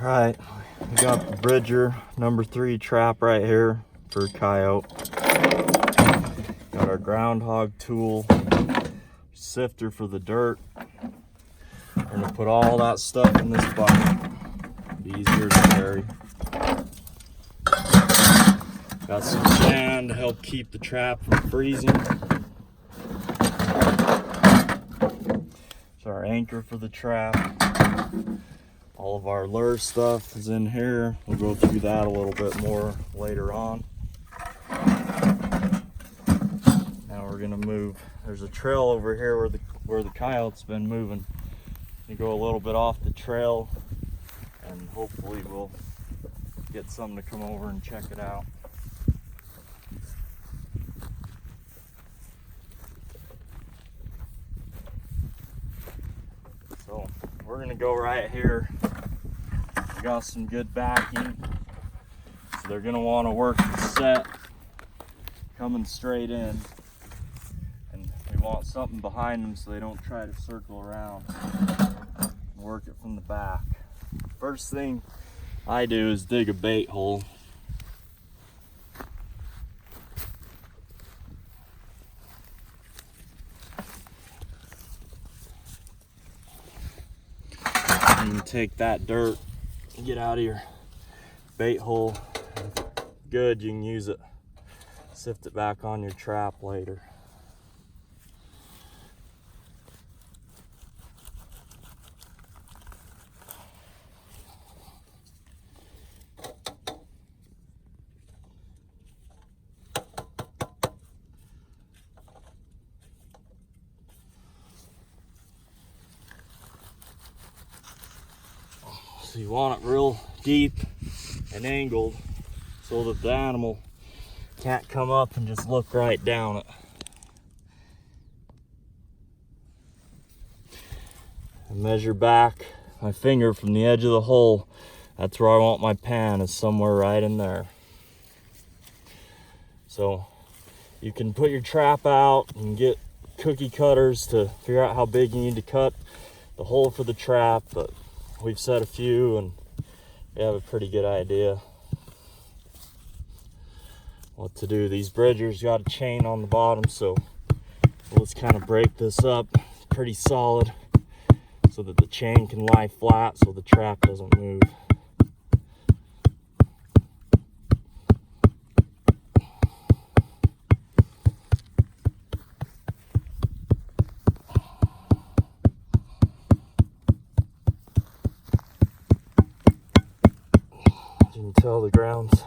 All right, we got the Bridger #3 trap right here for coyote. Got our groundhog tool, sifter for the dirt. We're gonna put all that stuff in this bucket. Be easier to carry. Got some sand to help keep the trap from freezing. It's our anchor for the trap. All of our lure stuff is in here. We'll go through that a little bit more later on. Now we're gonna move. There's a trail over here where the coyote's been moving. You go a little bit off the trail, and hopefully we'll get some to come over and check it out. So we're gonna go right here. We got some good backing, so they're gonna want to work the set coming straight in, and we want something behind them so they don't try to circle around and work it from the back. First thing I do is dig a bait hole. You take that dirt, get out of your bait hole. Good, you can use it, sift it back on your trap later. So you want it real deep and angled so that the animal can't come up and just look right down it. I measure back my finger from the edge of the hole. That's where I want my pan, is somewhere right in there. So you can put your trap out and get cookie cutters to figure out how big you need to cut the hole for the trap, but we've set a few and we have a pretty good idea what to do. These Bridgers got a chain on the bottom, so let's kind of break this up pretty solid so that the chain can lie flat so the trap doesn't move. You can tell the ground's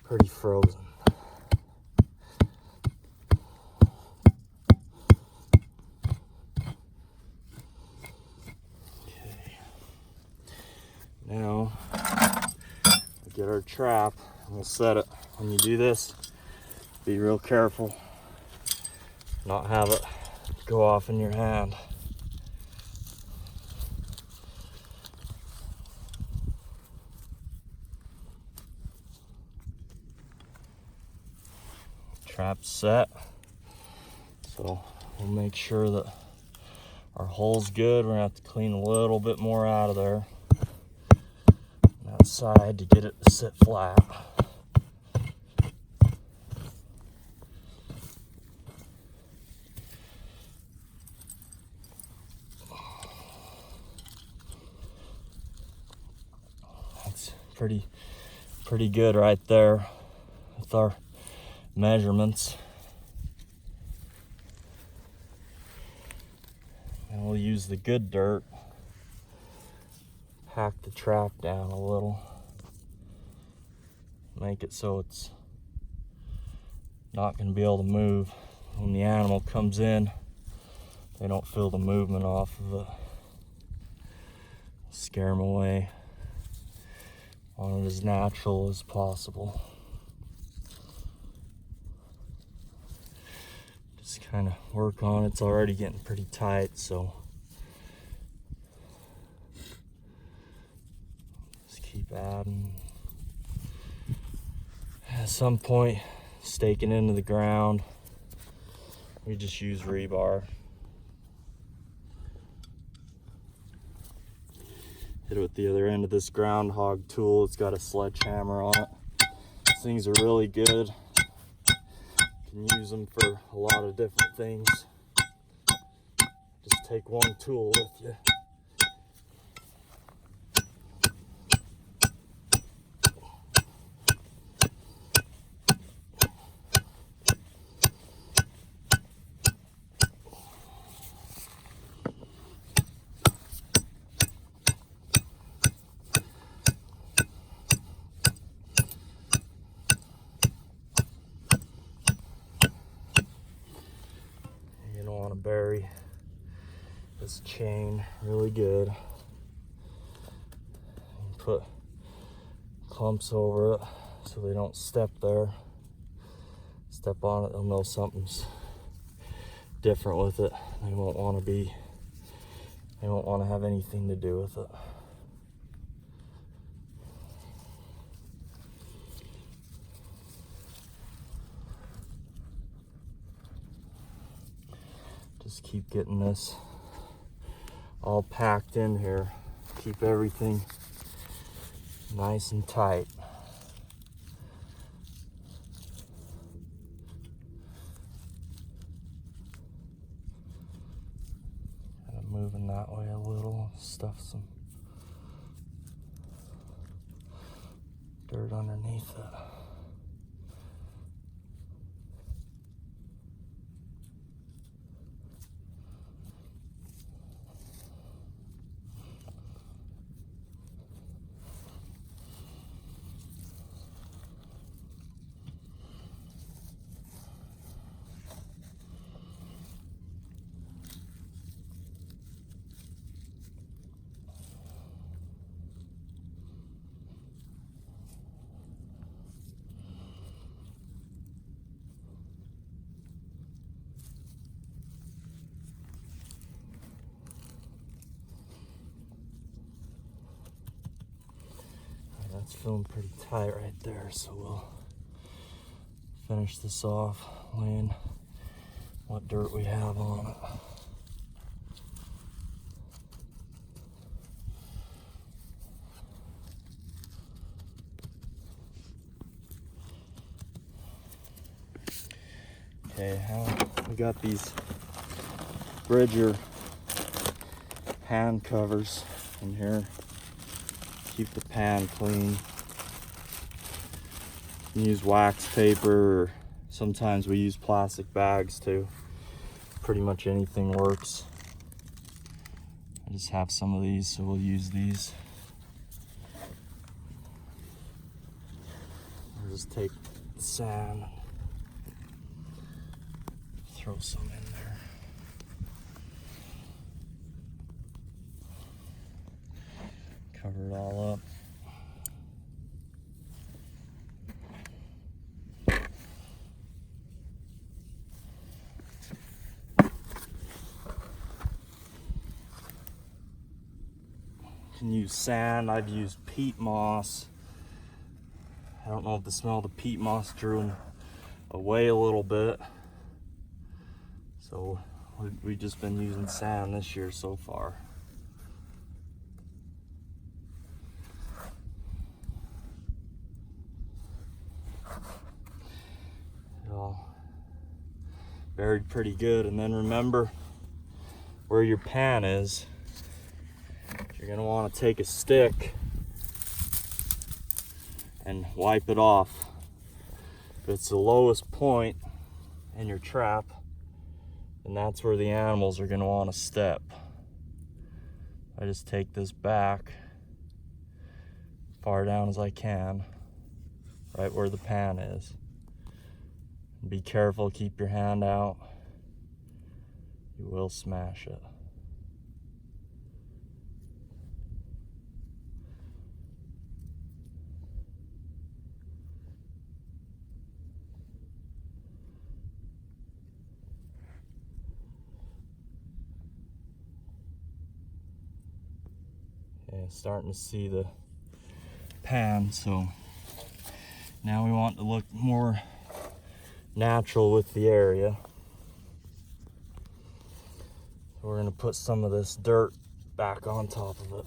pretty frozen. Okay. Now we get our trap and we'll set it. When you do this, be real careful, not have it go off in your hand. Trap set, so we'll make sure that our hole's good. We're gonna have to clean a little bit more out of there on that side to get it to sit flat. That's pretty good right there with our measurements. And we'll use the good dirt, pack the trap down a little, make it so it's not going to be able to move. When the animal comes in, they don't feel the movement off of it. Scare them away. Want it as natural as possible. Just kind of work on it. It's already getting pretty tight, so just keep adding. At some point, staking into the ground. We just use rebar. Hit it with the other end of this groundhog tool. It's got a sledgehammer on it. These things are really good. You can use them for a lot of different things. Just take one tool with you. Bury this chain really good. And put clumps over it so they don't step there. Step on it, they'll know something's different with it. They won't want to have anything to do with it. Just keep getting this all packed in here. Keep everything nice and tight. Kind of moving that way a little, stuff some dirt underneath it. That's feeling pretty tight right there, so we'll finish this off, laying what dirt we have on it. Okay, we got these Bridger hand covers in here. Keep the pan clean. You can use wax paper, or sometimes we use plastic bags too. Pretty much anything works. I just have some of these, so we'll use these. I'll just take the sand, throw some in there. Cover it all up. You can use sand. I've used peat moss. I don't know if the smell of the peat moss drew them away a little bit. So we've just been using sand this year so far. Buried pretty good. And then remember where your pan is. You're going to want to take a stick and wipe it off. If it's the lowest point in your trap, then that's where the animals are going to want to step. I just take this back far down as I can, right where the pan is. Be careful, keep your hand out. You will smash it. Okay, starting to see the pan, so now we want to look more natural with the area. So we're going to put some of this dirt back on top of it.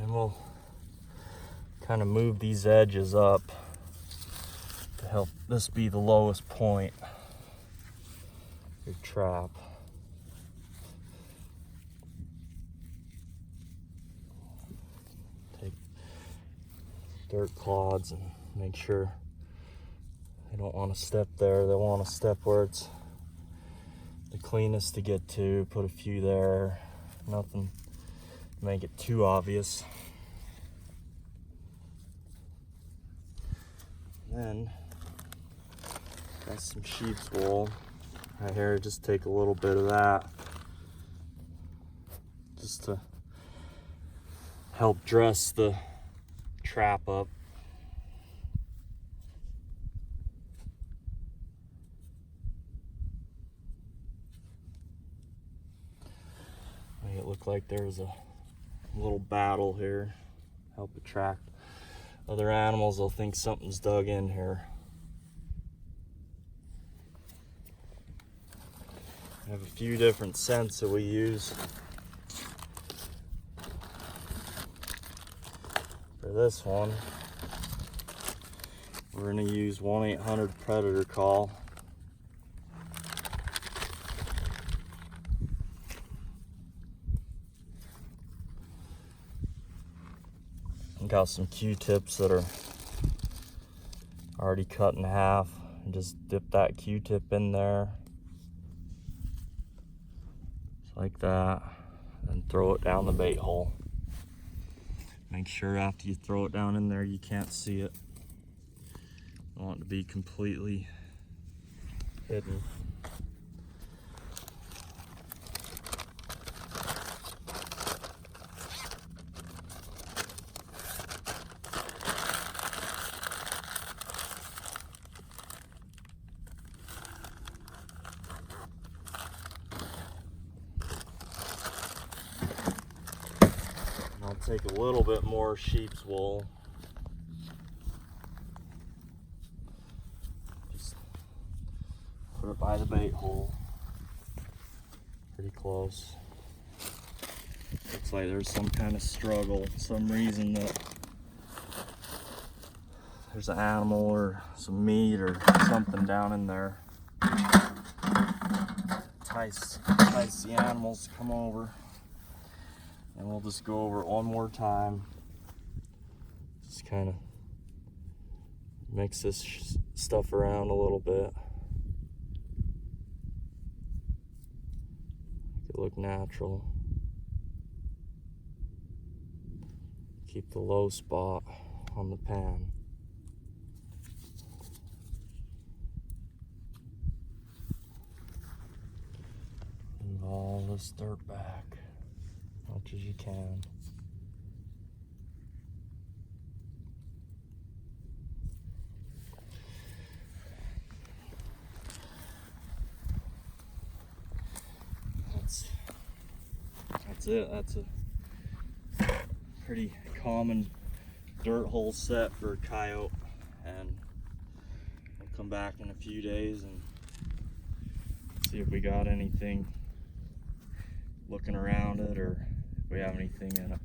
And we'll kind of move these edges up to help this be the lowest point of your trap. Take dirt clods and make sure they don't want to step there. They want to step where it's the cleanest to get to. Put a few there, nothing to make it too obvious. Then got some sheep's wool right here. Just take a little bit of that just to help dress the trap up. Make it look like there's a little battle here. Help attract other animals. They'll think something's dug in here. I have a few different scents that we use. For this one, we're going to use 1-800-Predator Call. Got some Q-tips that are already cut in half, and just dip that Q-tip in there just like that, and throw it down the bait hole. Make sure after you throw it down in there you can't see it. You want it to be completely hidden. I'll take a little bit more sheep's wool. Just put it by the bait hole. Pretty close. Looks like there's some kind of struggle, some reason that there's an animal or some meat or something down in there. Entice the animals to come over. And we'll just go over it one more time. Just kind of mix this stuff around a little bit. Make it look natural. Keep the low spot on the pan. Move all this dirt back as much as you can. That's it. That's a pretty common dirt hole set for a coyote, and we'll come back in a few days and see if we got anything looking around it or if we have anything in it.